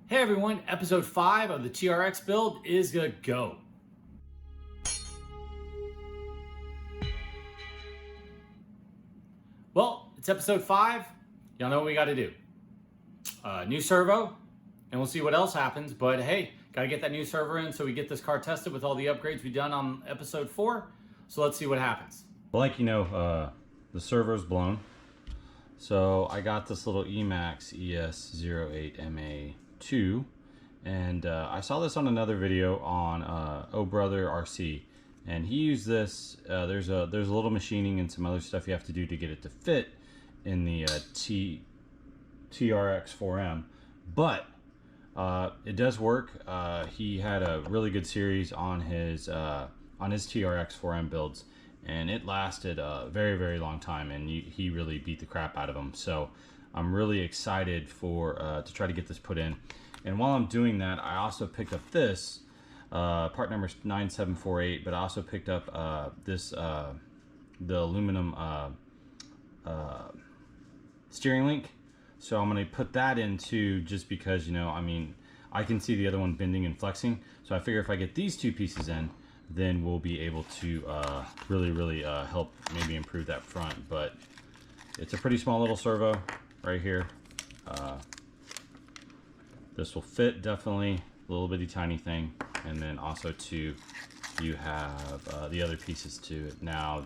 Hey everyone, episode 5 of the TRX build is a go. Well, it's episode 5. Y'all know what we got to do. New servo, and we'll see what else happens. But hey, got to get that new servo in so we get this car tested with all the upgrades we've done on episode 4. So let's see what happens. Like the servo's blown. So I got this little eMax ES08MA2, and I saw this on another video on Oh Brother RC, and he used this. There's a little machining and some other stuff you have to do to get it to fit in the TRX-4M, but it does work. He had a really good series on his TRX-4M builds, and it lasted a very, very long time, and he really beat the crap out of them. So I'm really excited to try to get this put in. And while I'm doing that, I also picked up this part number 9748, but I also picked up the aluminum steering link. So I'm going to put that in too, just because, I can see the other one bending and flexing. So I figure if I get these two pieces in, then we'll be able to really help maybe improve that front. But it's a pretty small little servo right here. This will fit definitely, a little bitty tiny thing. And then also too, you have the other pieces to it. Now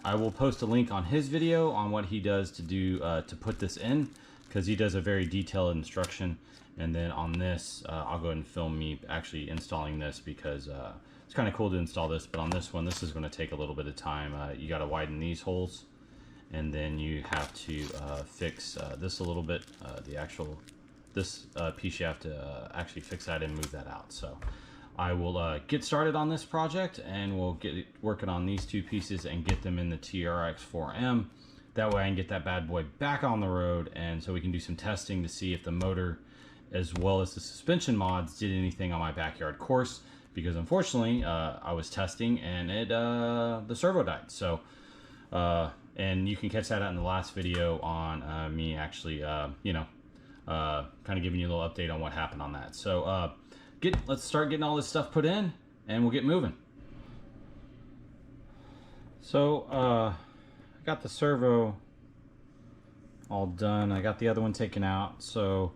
I will post a link on his video on what he does to put this in, because he does a very detailed instruction. And then on this, I'll go ahead and film me actually installing this, because it's kind of cool to install this. But on this one, this is going to take a little bit of time. You got to widen these holes, and then you have to fix this a little bit. This piece, you have to actually fix that and move that out. So I will get started on this project, and we'll get working on these two pieces and get them in the TRX-4M. That way I can get that bad boy back on the road, and so we can do some testing to see if the motor as well as the suspension mods did anything on my backyard course, because unfortunately I was testing and the servo died. So and you can catch that out in the last video on me actually kind of giving you a little update on what happened on that. So let's start getting all this stuff put in, and we'll get moving. So I got the servo all done. I got the other one taken out, so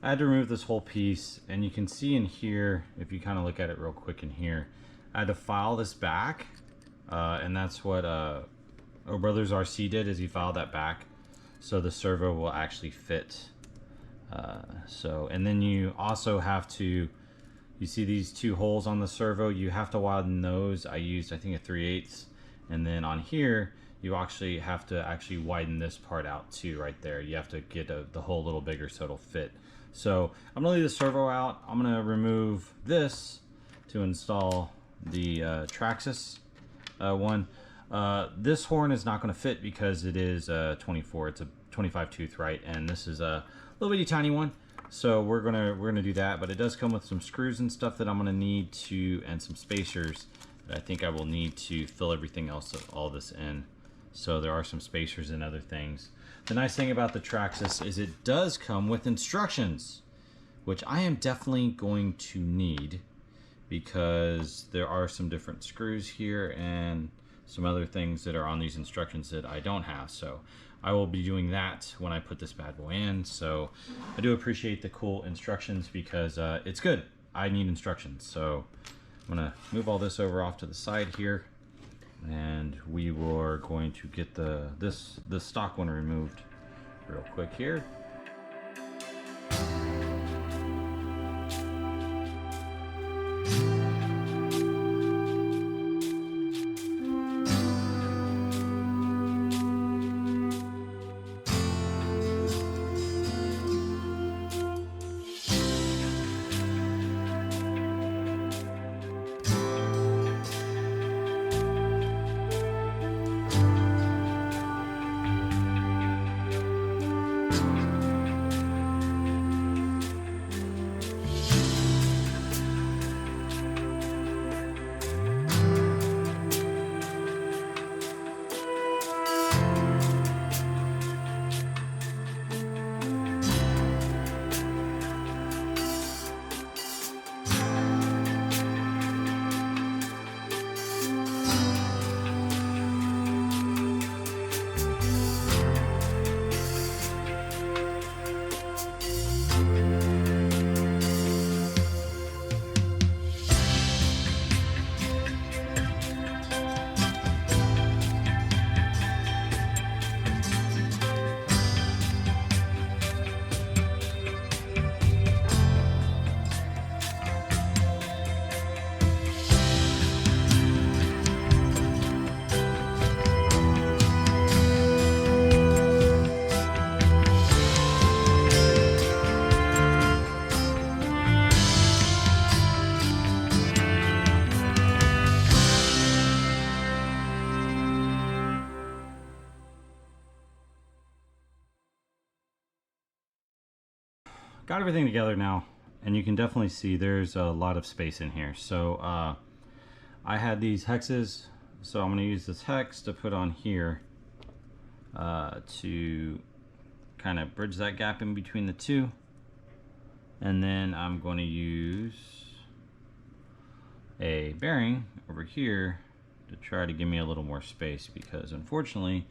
I had to remove this whole piece. And you can see in here, if you kind of look at it real quick in here, I had to file this back, and that's what Oh Brothers RC did, is he filed that back so the servo will actually fit. And then you also have to, you see these two holes on the servo, you have to widen those. I used, I think, a 3/8, and then on here you actually have to widen this part out too, right there. You have to get the hole a little bigger so it'll fit. So I'm gonna leave the servo out. I'm gonna remove this to install the Traxxas one. This horn is not gonna fit because it is 24. It's a 25 tooth, right? And this is a little bitty tiny one. So we're gonna do that, but it does come with some screws and stuff that I'm gonna need to, and some spacers that I think I will need to fill everything else, all this in. So there are some spacers and other things. The nice thing about the Traxxas is it does come with instructions, which I am definitely going to need, because there are some different screws here and some other things that are on these instructions that I don't have. So I will be doing that when I put this bad boy in. So I do appreciate the cool instructions, because it's good. I need instructions. So I'm gonna move all this over off to the side here, and we are going to get the stock one removed real quick here. got everything together now, and you can definitely see there's a lot of space in here. So I had these hexes, so I'm going to use this hex to put on here to kind of bridge that gap in between the two. And then I'm going to use a bearing over here to try to give me a little more space, because unfortunately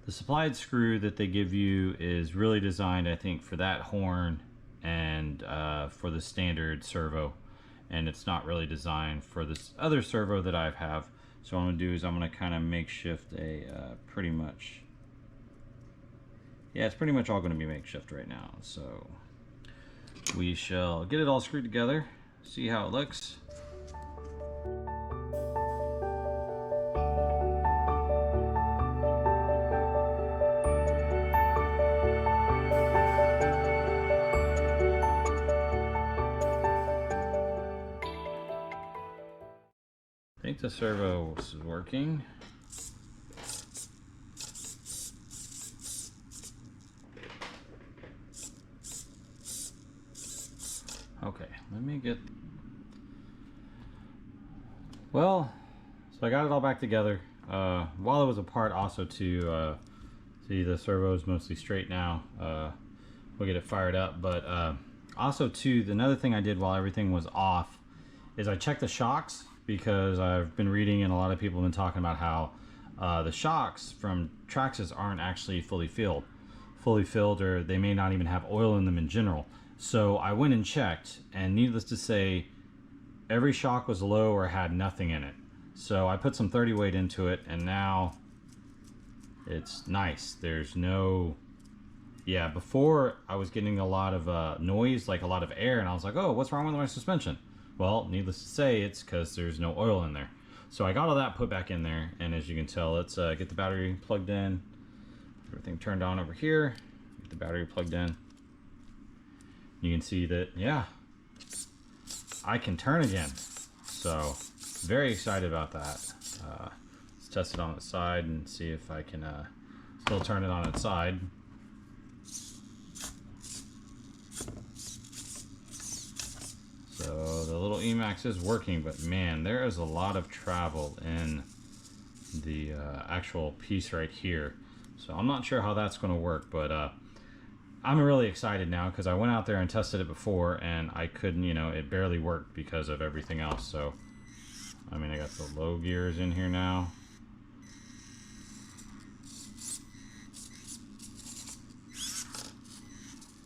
the supplied screw that they give you is really designed, I think, for that horn and for the standard servo, and it's not really designed for this other servo that I have. So what I'm going to do is I'm going to kind of makeshift a pretty much, yeah, it's pretty much all going to be makeshift right now. So we shall get it all screwed together, see how it looks. I think the servo is working. Okay, let me get... Well, so I got it all back together. While it was apart also to see the servo is mostly straight now. We'll get it fired up, but also too, another thing I did while everything was off is I checked the shocks, because I've been reading and a lot of people have been talking about how the shocks from Traxxas aren't actually fully filled, or they may not even have oil in them in general. So I went and checked, and needless to say, every shock was low or had nothing in it. So I put some 30 weight into it, and now it's nice. There's no, yeah, before I was getting a lot of noise, like a lot of air, and I was like, oh, what's wrong with my suspension? Well, needless to say, it's because there's no oil in there. So I got all that put back in there, and as you can tell, let's get the battery plugged in. Everything turned on over here. Get the battery plugged in. You can see that, yeah, I can turn again. So very excited about that. Let's test it on its side and see if I can still turn it on its side. So the little eMax is working, but man, there is a lot of travel in the actual piece right here. So I'm not sure how that's going to work, but I'm really excited now, because I went out there and tested it before and I couldn't, it barely worked because of everything else. So, I mean, I got the low gears in here now.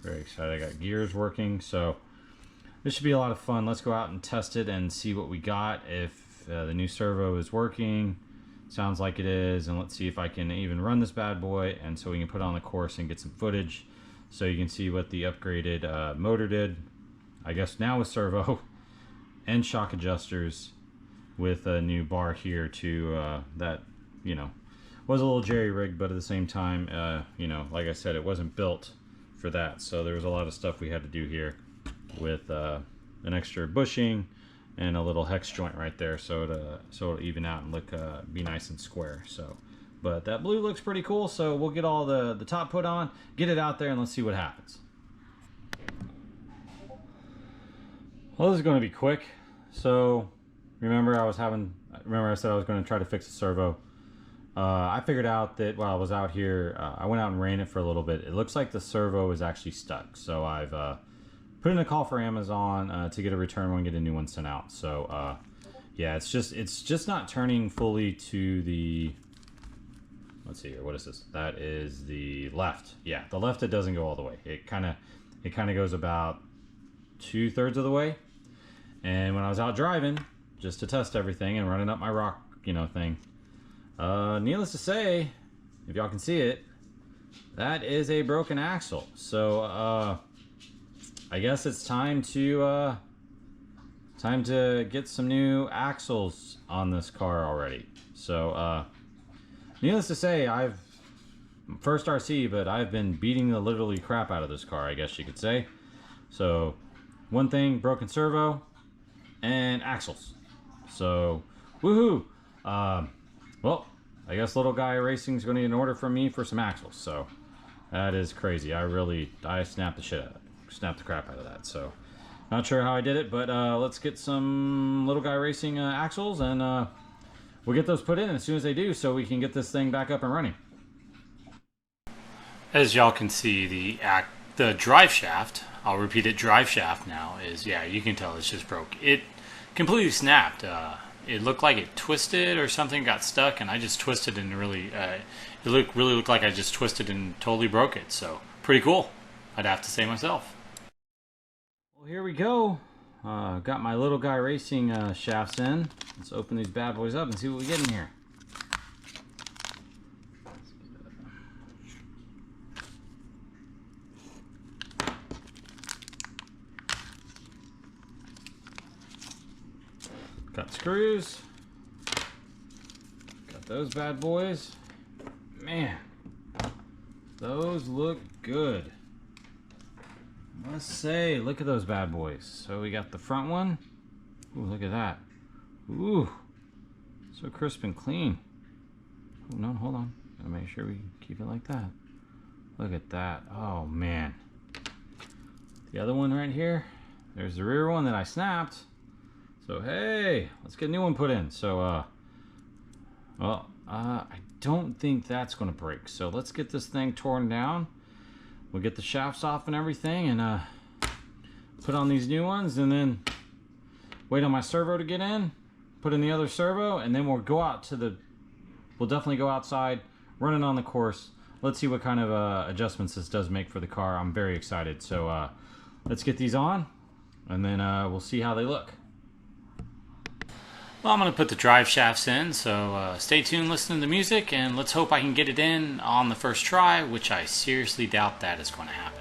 Very excited. I got gears working, so this should be a lot of fun. Let's go out and test it and see what we got, if the new servo is working. Sounds like it is, and let's see if I can even run this bad boy, and so we can put it on the course and get some footage so you can see what the upgraded motor did, I guess now with servo and shock adjusters, with a new bar here to that was a little jerry-rigged, but at the same time, like I said, it wasn't built for that. So there was a lot of stuff we had to do here with an extra bushing and a little hex joint right there, so it'll even out and look be nice and square. So, but that blue looks pretty cool. So we'll get all the top put on, get it out there, and let's see what happens. Well, this is going to be quick. So remember I said I was going to try to fix the servo. I figured out that while I was out here, I went out and ran it for a little bit. It looks like the servo is actually stuck. So I've put in a call for Amazon to get a return one, get a new one sent out. So yeah, it's just not turning fully to the, let's see here, what is this? That is the left. Yeah, the left, it doesn't go all the way. It kind of goes about 2/3 of the way. And when I was out driving, just to test everything and running up my rock, thing, needless to say, if y'all can see it, that is a broken axle. So I guess it's time to get some new axles on this car already. So needless to say, I've first RC, but I've been beating the literally crap out of this car, I guess you could say. So one thing, broken servo and axles. So woohoo. Well, I guess Little Guy Racing is going to need an order from me for some axles. So that is crazy. I snapped the shit out of it. snapped the crap out of that. So not sure how I did it, but let's get some Little Guy Racing axles, and we'll get those put in as soon as they do, so we can get this thing back up and running. As y'all can see, the drive shaft, I'll repeat it, drive shaft now is, yeah, you can tell it's just broke. It completely snapped. It looked like it twisted or something, got stuck, and I just twisted and really, really looked like I just twisted and totally broke it. So pretty cool, I'd have to say myself. Well, here we go. Got my Little Guy Racing shafts in. Let's open these bad boys up and see what we get in here. Got screws. Got those bad boys. Man, those look good. Must say, look at those bad boys. So we got the front one. Ooh, look at that. Ooh, so crisp and clean. Oh, no, hold on. Gotta make sure we keep it like that. Look at that. Oh, man. The other one right here. There's the rear one that I snapped. So, hey, let's get a new one put in. So, I don't think that's going to break. So let's get this thing torn down. We'll get the shafts off and everything, and put on these new ones, and then wait on my servo to get in, put in the other servo, and then we'll go out to the, we'll definitely go outside, run it on the course. Let's see what kind of adjustments this does make for the car. I'm very excited. So let's get these on, and then we'll see how they look. Well, I'm going to put the drive shafts in, so stay tuned, listen to the music, and let's hope I can get it in on the first try, which I seriously doubt that is going to happen.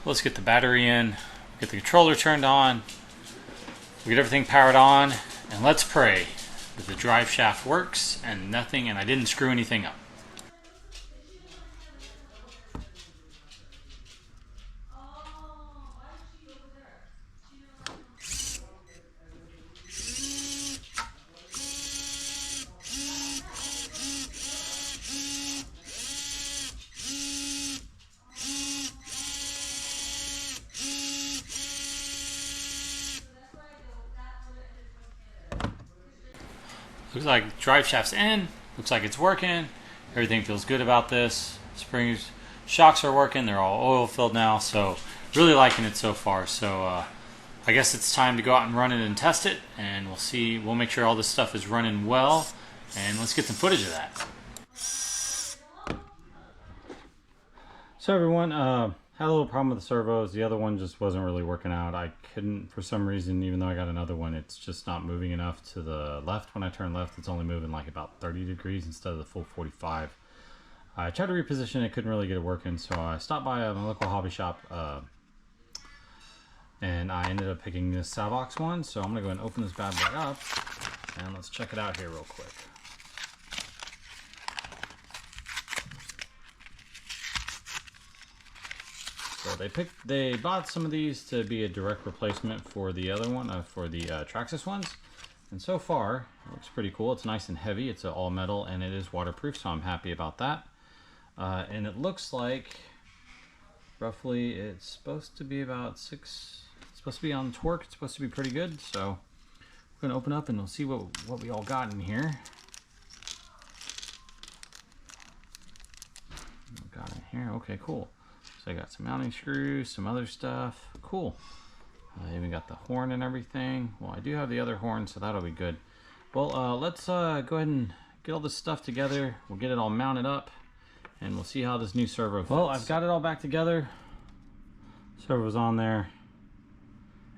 Let's get the battery in, get the controller turned on, we get everything powered on, and let's pray that the drive shaft works and I didn't screw anything up. Looks like drive shaft's in, looks like it's working, everything feels good about this. Springs, shocks are working, they're all oil filled now, so really liking it so far. So I guess it's time to go out and run it and test it, and we'll make sure all this stuff is running well, and let's get some footage of that. So everyone, had a little problem with the servos. The other one just wasn't really working out. I couldn't, for some reason, even though I got another one, it's just not moving enough to the left. When I turn left, it's only moving like about 30 degrees instead of the full 45. I tried to reposition it, couldn't really get it working, so I stopped by my local hobby shop, and I ended up picking this Savox one. So I'm gonna go ahead and open this bad boy up, and let's check it out here real quick. So they bought some of these to be a direct replacement for the other one, for the Traxxas ones. And so far, it looks pretty cool. It's nice and heavy. It's all metal and it is waterproof, so I'm happy about that. And it looks like roughly it's supposed to be about 6. It's supposed to be on torque. It's supposed to be pretty good. So we're gonna open up and we'll see what we all got in here. Got in here. Okay, cool. So I got some mounting screws, some other stuff. Cool. I even got the horn and everything. Well, I do have the other horn, so that'll be good. Well, let's go ahead and get all this stuff together. We'll get it all mounted up, and we'll see how this new servo fits. Well, I've got it all back together. Servo's on there.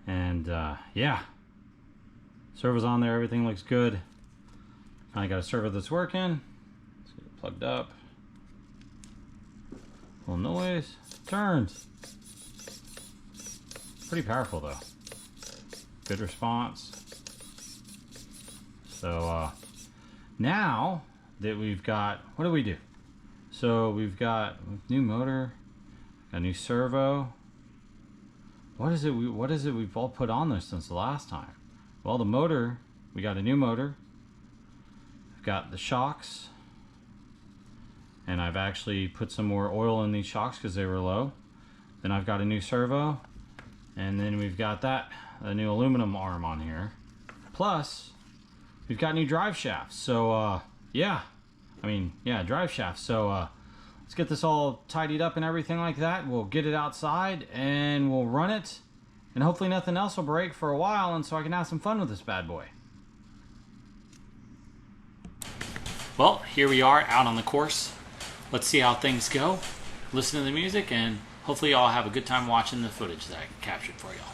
And, yeah. Servo's on there. Everything looks good. I got a servo that's working. Let's get it plugged up. Little noise. Turns. Pretty powerful though. Good response. So now that we've got, what do we do? So we've got new motor, a new servo. What is it we've all put on this since the last time? Well, the motor, we got a new motor. We've got the shocks. And I've actually put some more oil in these shocks because they were low. Then I've got a new servo. And then we've got a new aluminum arm on here. Plus, we've got new drive shafts. So, yeah. Drive shafts. So, let's get this all tidied up and everything like that. We'll get it outside and we'll run it. And hopefully nothing else will break for a while, and so I can have some fun with this bad boy. Well, here we are out on the course. Let's see how things go. Listen to the music, and hopefully y'all have a good time watching the footage that I captured for y'all.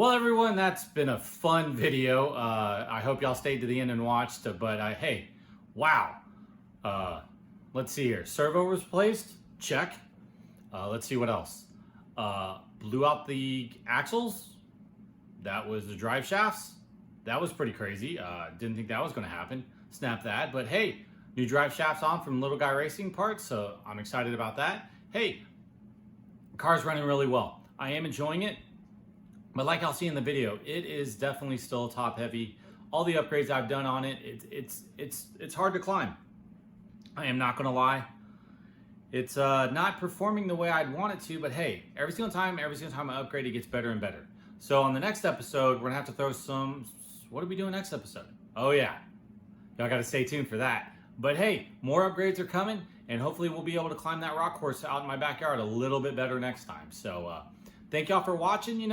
Well, everyone, that's been a fun video. I hope y'all stayed to the end and watched, but hey, wow. Let's see here. Servo was replaced, check. Let's see what else. Blew out the axles. That was the drive shafts. That was pretty crazy. Didn't think that was going to happen. Snap that. But hey, new drive shafts on from Little Guy Racing Parts, so I'm excited about that. Hey, the car's running really well. I am enjoying it. But like I'll see in the video, it is definitely still top heavy. All the upgrades I've done on it, it's hard to climb. I am not going to lie. It's not performing the way I'd want it to, but hey, every single time I upgrade, it gets better and better. So on the next episode, we're gonna have to throw some, what are we doing next episode? Oh yeah, y'all gotta stay tuned for that. But hey, more upgrades are coming, and hopefully we'll be able to climb that rock course out in my backyard a little bit better next time. So thank y'all for watching,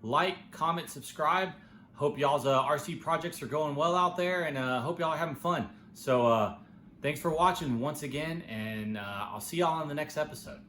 like, comment, subscribe. Hope y'all's RC projects are going well out there, and hope y'all are having fun. So thanks for watching once again, and I'll see y'all on the next episode.